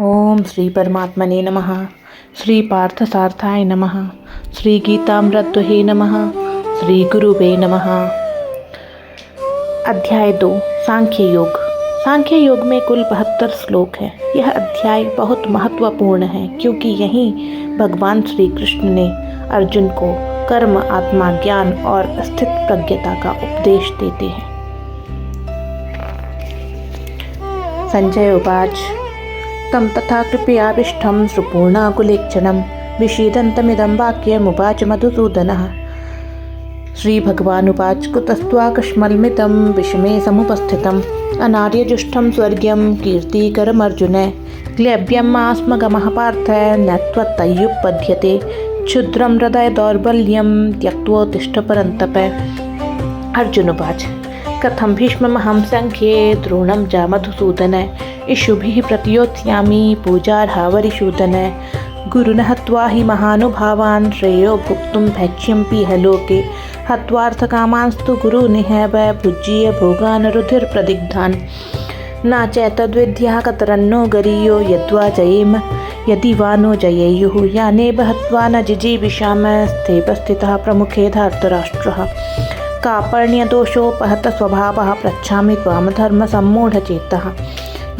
ओम श्री परमात्मने नमः। श्री पार्थसार्थाय नमः। श्री गीतामृतदुहे नमः। श्री गुरुवे नमः। अध्याय 2 सांख्य योग। सांख्य योग में कुल 72 श्लोक हैं। यह अध्याय बहुत महत्वपूर्ण है क्योंकि यहीं भगवान श्री कृष्ण ने अर्जुन को कर्म, आत्मा, ज्ञान और स्थित प्रज्ञता का उपदेश देते हैं। संजय उवाच तं तथा कृपयाविष्ठं श्रुपूर्णाकुलेक्षणं विषीदन्तमिदं वाक्यमुवाच मधुसूदनः। श्री भगवान उवाच कुतस्त्वाकस्मलमिदं विषमे समुपस्थितम् अनार्यजुष्टं स्वर्ग्यं कीर्तिकरमर्जुन क्लैब्यम् आस्मगमः पार्थ न त्वत्तयुपपद्यते क्षुद्रं हृदय दौर्बल्यं त्यक्त्वोत्तिष्ठ परन्तप। अर्जुन उवाच कथं भीष्ममहं संख्ये द्रोणं च मधुसूदन इषुभिः प्रतियोत्स्यामि पूजार्हावरिसूदन गुरुन् हत्वा हि महानुभावान् श्रेयो भोक्तुं भैक्ष्यम्पिह लोके हत्वार्थकामांस्तु गुरुनिहैव भुज्यीय भोगान् रुधिरप्रदिग्धान् न चैतद्विद्यः कतरन्नो गरीयो यद्वा जयेम यदि वा नो जयेयुः यानेव हत्वा न जिजीविषाम स्थेपस्थितः प्रमुखे धर्तराष्ट्रः कार्पण्यदोषोपहत स्वभावः पृच्छामि त्वां धर्मसम्मूढचेतः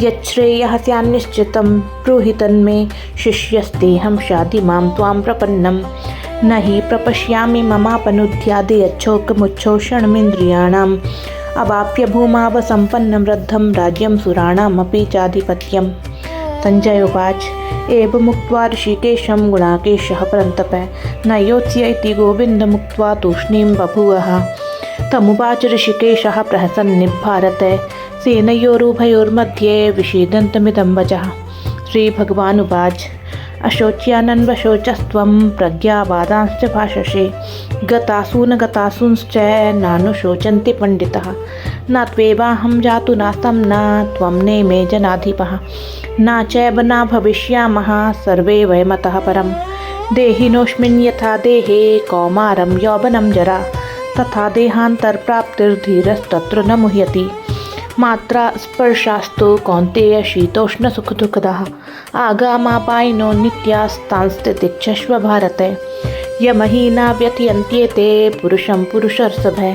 यच्छ्रेयः स्यान्निश्चितं ब्रूहि तन्मे शिष्यस्तेऽहं शाधि मां त्वां प्रपन्नं न हि प्रपश्यामि ममापनुद्यादि यच्छोकमुच्छोषणमिन्द्रियाणाम् अवाप्य भूमावसम्पन्नं वृद्धं राज्यं सुराणामपि चाधिपत्यम्। संजय उवाच एवमुक्त्वा ऋषिकेशं गुणाकेशः परन्तप न योत्स्य इति गोविन्दमुक्त्वा तूष्णीं बभूवः। तमुवाच ऋषिकेशः प्रहसन्निभारत सेनयोरुभयोर्मध्ये विषीदन्तमिदं वचः। श्री भगवान उवाच अशोच्यानन्वशोचस्त्वं प्रज्ञावादांश्च भाषसे गतासून गतासूंश्च नानुशोचन्ति पंडितः न त्वेवाहं जातु नास्तं न त्वं नेमे जनाधिपः न चैव न भविष्यामः सर्वे वयमतः परं देहिनोऽस्मिन् यथा देहे कौमारं यौवनं जरा तथा देहान्तरप्राप्तिर्धीरस्तत्र न मुह्यति मात्रा स्पर्शास्तु कौन्तेय शीतोष्णसुखदुःखदाः आगामापायिनो नित्यास्तांस्तितिक्षस्व भारत यमहीना व्यथयन्त्येते पुरुषं पुरुषर्षभः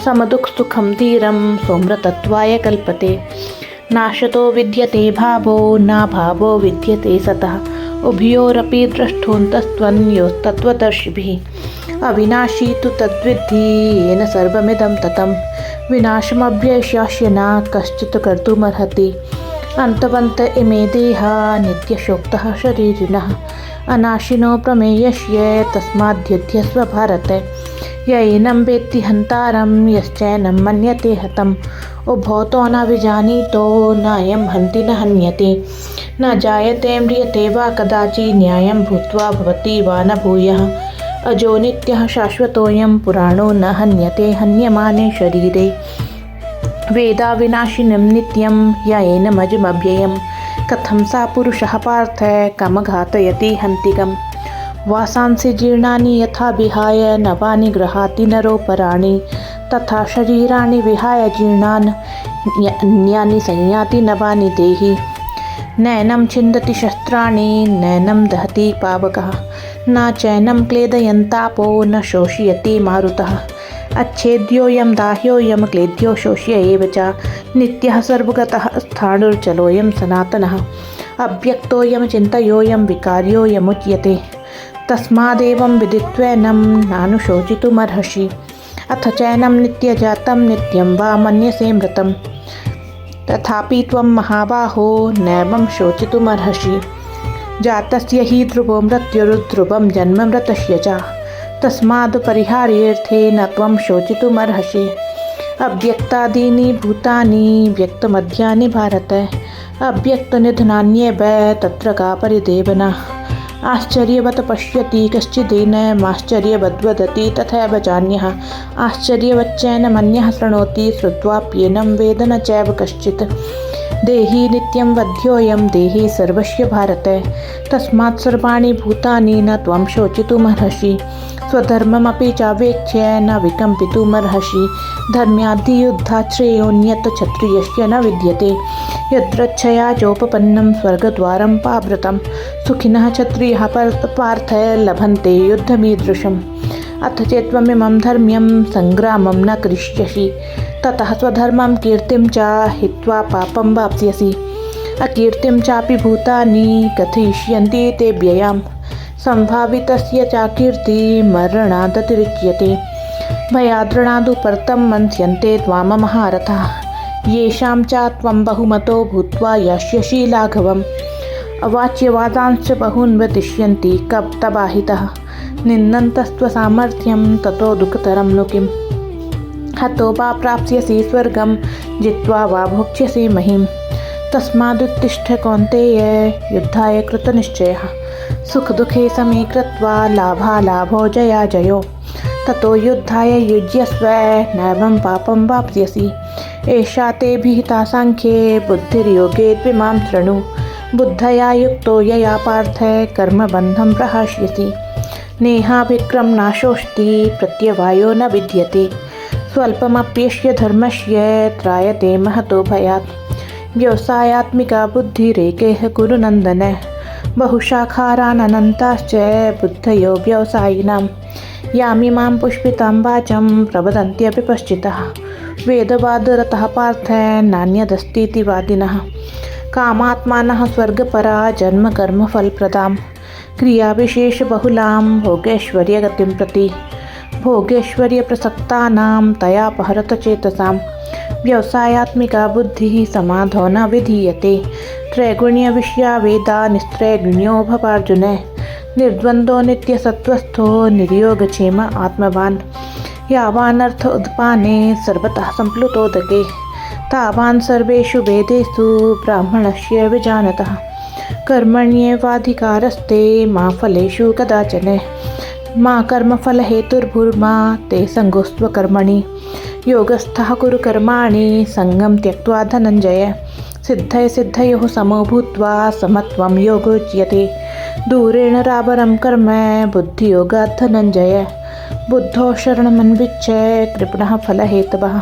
समदुःखसुखं धीरं सोमृतत्वाय कल्पते नाशतो विद्यते भावो न भावो विद्यते सतः उभयोरपि द्रष्टोऽन्तस्त्वन्योस्तत्त्वदर्शिभिः अविनाशी तु तद्विद्धि येन सर्वमिदं ततं विनाशमव्ययस्य न कश्चित् कर्तुमर्हति अन्तवन्त इमे देहा नित्यशोक्तः शरीरिणः अनाशिनो प्रमेयस्य तस्माद्युध्यस्व भारत यैनं वेत्ति हन्तारं यश्चैनं मन्यते हतम् उभौतो न विजानीतो नायं हन्ति न हन्यते न जायते म्रियते वा कदाचित् न्यायं भूत्वा भवति वा न भूयः अजो नित्यः शाश्वतोऽयं पुराणो न हन्यते हन्यमाने शरीरे वेदा विनाशिनं नित्यं येनमजमव्ययं कथं सा पुरुषः पार्थ कमघातयति हन्तिकम् वासांसि जीर्णानि यथा विहाय नवानि गृहाति नरोपराणि तथा शरीराणि विहाय जीर्णान् अन्यानि संयाति नवानि देहि नैनं छिन्दति शस्त्राणि नैनं दहति पावकः न चैनं क्लेदयन्तापो न शोषयति मारुतः अच्छेद्योऽयं दाह्योऽयं क्लेद्यो शोष्य एव च नित्यः सर्वगतः स्थाणुर्चलोऽयं सनातनः अव्यक्तोऽयं चिन्तयोऽयं विकार्योऽयमुच्यते तस्मादेवं विदित्वैनं नानुशोचितुमर्हसि अथ चैनं नित्यजातं नित्यं वा मन्यसे मृतं तथापि त्वं महाबाहो नैवं शोचितुमर्हसि जातस्य हि ध्रुवो मृत्युर्ध्रुवं जन्म मृतस्य च तस्माद् परिहार्यर्थे न त्वं शोचितुमर्हसि अव्यक्तादीनि भूतानि व्यक्तमध्यानि भारत अव्यक्तनिधनान्येव तत्र का परिदेवना आश्चर्यवत् पश्यति कश्चिदेनमाश्चर्यवद्वदति तथैव चान्यः आश्चर्यवच्चैनमन्यः शृणोति श्रुत्वाप्येनं वेद न चैव कश्चित् देहि नित्यं वध्योऽयं देहि सर्वस्य भारत तस्मात् सर्वाणि भूतानि न त्वं शोचितुमर्हसि स्वधर्ममपि चावेक्ष्य न विकम्पितुमर्हसि धर्म्याधियुद्धात् श्रेयोऽन्यत् क्षत्रियस्य न विद्यते यद्रच्छया चोपपन्नं स्वर्गद्वारं पावृतं सुखिनः क्षत्रियः पार्थ लभन्ते युद्धमीदृशम् अथ चेत्त्वमिमं धर्म्यं सङ्ग्रामं न करिष्यसि ततः स्वधर्मं कीर्तिं च हित्वा पापं वाप्स्यसि अकीर्तिं चापि भूतानि कथयिष्यन्ति ते व्ययां सम्भावितस्य चाकीर्ति मरणादतिरिच्यते भयाद्रणादुपर्तं मन्स्यन्ते त्वाममहारथाः येषां च त्वं बहुमतो भूत्वा यास्यसि लाघवम् अवाच्यवादांश्च बहून् वदिष्यन्ति तबाहितः निन्दन्तस्त्वसामर्थ्यं ततो दुःखतरं नु किम् हतो वा प्राप्स्यसि स्वर्गं जित्वा वा भोक्ष्यसि महीम् तस्मादुत्तिष्ठ कौन्तेय युद्धाय कृतनिश्चयः सुखदुःखे समे कृत्वा लाभालाभो जया जयो ततो युद्धाय युज्यस्व नैवं पापं वाप्स्यसि एषा ते विहिता साङ्ख्ये बुद्धिर्योगे त्विमां शृणु बुद्धया युक्तो यया पार्थ कर्मबन्धं प्रहास्यसि नेहाभिक्रम नाशोऽस्ति प्रत्यवायो न विद्यते स्वल्पमप्यस्य धर्मस्य त्रायते महतो भयात् व्यवसायात्मिका बुद्धिरेकैः कुरु नन्दन बहुशाखारानन्ताश्च बुद्धयो व्यवसायिनां यामिमां पुष्पितां वाचं प्रवदन्त्यपि पश्चितः वेदवादरतः पार्थ नान्यदस्तीति वादिनः कामात्मानः स्वर्गपरा जन्मकर्मफलप्रदां क्रियाविशेषबहुलां भोगैश्वर्यगतिं प्रति भोगैश्वर्यप्रसक्तानां तयापहरतचेतसां व्यवसायात्मिका बुद्धिः समाधो न विधीयते त्रैगुण्यविषया वेदा निस्त्रैगुण्यो भवार्जुन निर्द्वन्द्वो नित्यसत्त्वस्थो निर्योगक्षेम आत्मवान् यावानर्थ उद्पाने सर्वतः सम्प्लुतोदके तावान् सर्वेषु वेदेषु ब्राह्मणस्य विजानतः कर्मण्येवाधिकारस्ते मा फलेषु कदाचन मा कर्मफलहेतुर्भूर्मा ते सङ्गोऽस्त्व कर्मणि योगस्थः कुरु कर्माणि सङ्गं त्यक्त्वा धनञ्जय सिद्धय सिद्धयोः समो भूत्वा समत्वं योगोच्यते दूरेण रावरं कर्म बुद्धियोगात् धनञ्जय बुद्धो शरणमन्विच्य कृपणः फलहेतवः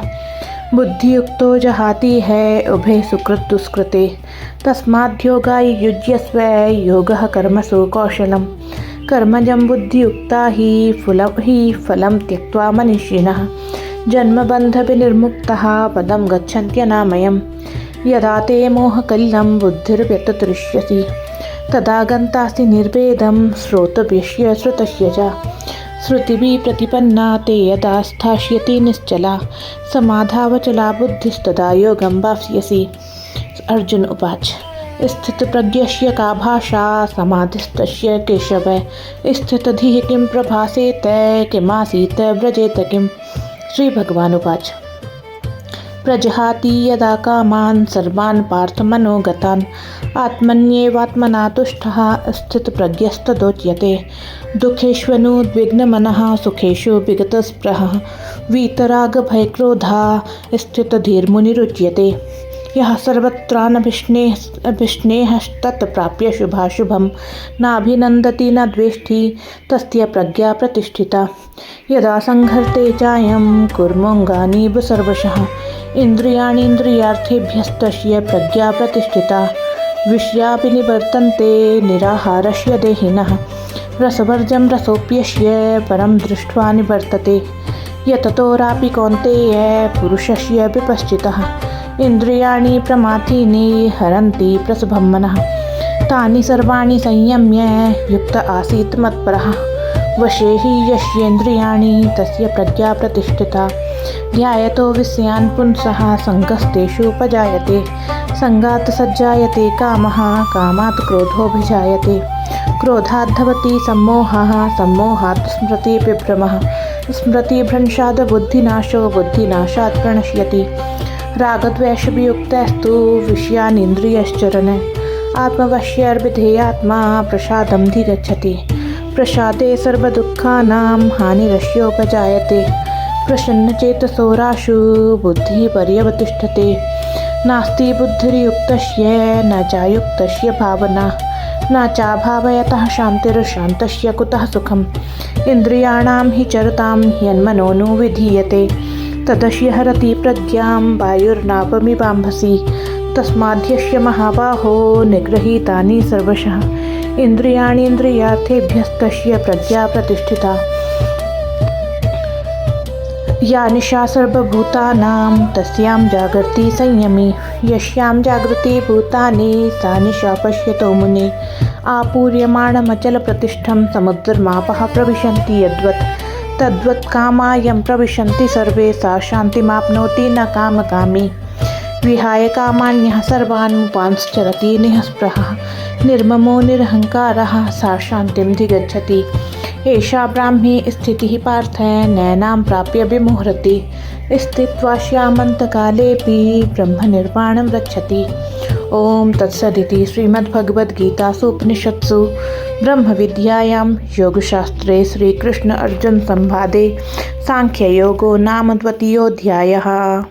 बुद्धियुक्तो जहाति है उभे सुकृत दुष्कृते तस्माद्योगाय युज्यस्व योगः कर्मसु कौशलं कर्मजं बुद्धियुक्ता हि फलं त्यक्त्वा मनीषिणः जन्मबन्धविनिर्मुक्तः पदं गच्छन्त्यनामयम् यदा ते मोहकल्लं बुद्धिर्व्यतितरिष्यसि तदा गन्तासि निर्वेदं श्रोतव्यस्य श्रुतस्य च श्रुतिभिः प्रतिपन्ना ते यदा स्थास्यति निश्चला समाधावचला बुद्धिस्तदा योगं वाप्स्यसि। अर्जुन उवाच स्थितप्रज्ञस्य का भाषा समाधिस्तस्य केशव स्थितधिः किं प्रभासेत किमासीत व्रजेत किम्। श्री भगवान उवाच प्रजहाति यदा कामान् सर्वान् पार्थमनोगतान् आत्मन्येवात्मना तुष्टः स्थितप्रज्ञस्तदोच्यते दुःखेष्वनुद्विग्नमनः सुखेषु विगतस्पृहः वीतरागभयक्रोधा स्थितधीर्मुनिरुच्यते यः सर्वत्रानभिष्णेहस्तत्प्राप्य शुभाशुभं नाभिनन्दति न द्वेष्टि तस्य प्रज्ञा प्रतिष्ठिता यदा संघर्ते चायं कुर्मोऽङ्गानीव सर्वशः इन्द्रियाणीन्द्रियार्थेभ्यस्तस्य प्रज्ञा प्रतिष्ठिता विषयापि निवर्तन्ते निराहारस्य देहिनः रसवर्जं रसोऽप्यस्य परं दृष्ट्वा निवर्तते यततोरापि कौन्तेय पुरुषस्य विपश्चितः इन्द्रियाणि प्रमाथीनि हरन्ति प्रसभं मनः तानि सर्वाणि संयम्य युक्त आसीत् मत्परः वशे हि यस्येन्द्रियाणि तस्य प्रज्ञा प्रतिष्ठिता ध्यायतो विषयान् पुंसः सङ्गस्तेषुपजायते सङ्गात् सज्जायते कामः कामात् क्रोधोऽभिजायते क्रोधात् भवति सम्मोहः सम्मोहात् स्मृतिविभ्रमः स्मृतिभ्रंशात् बुद्धिनाशो बुद्धिनाशात् प्रणश्यति रागद्वेषवियुक्तस्तु विषयानिन्द्रियश्चरन् आत्मवश्यर्विधेयात्मा प्रसादं धिगच्छति प्रसादे सर्वदुःखानां हानिरस्योपजायते प्रसन्नचेतसो राशु बुद्धिः पर्यवतिष्ठते नास्ति बुद्धिर्युक्तस्य न चायुक्तस्य भावना न चाभावयतः शान्तिर्शान्तस्य कुतः सुखम्। इन्द्रियाणां हि चरतां यन्मनोनु विधीयते तदस्य हरति प्रज्ञां वायुर्नावमिवाम्भसि। तस्माद्यस्य महाबाहो निगृहीतानि सर्वशः इन्द्रियाणीन्द्रियार्थेभ्यस्तस्य प्रज्ञा प्रतिष्ठिता। या निशा सर्वभूतानां तस्यां जागर्ति संयमी। यस्यां जागृति भूतानि सा निशा पश्यतो मुने। आपूर्यमाणमचलप्रतिष्ठं समुद्रमापः प्रविशन्ति यद्वत् तद्वत् कामायं प्रविशन्ति सर्वे। सा शान्तिमाप्नोति न कामकामी। विहाय कामान्यः सर्वान् मुपांश्चरति निःस्पृहः निर्ममो निरहङ्कारः सा शान्तिं धिगच्छति। एषा ब्राह्मी स्थितिः पार्थ नैनां प्राप्य विमुह्यति। स्थित्वा श्यामन्तकालेऽपि ब्रह्मनिर्वाणं रक्षति। ॐ तत्सदिति श्रीमद्भगवद्गीतासु उपनिषत्सु ब्रह्मविद्यायां योगशास्त्रे श्रीकृष्ण अर्जुन संवादे सांख्ययोगो नाम 2. अध्यायः।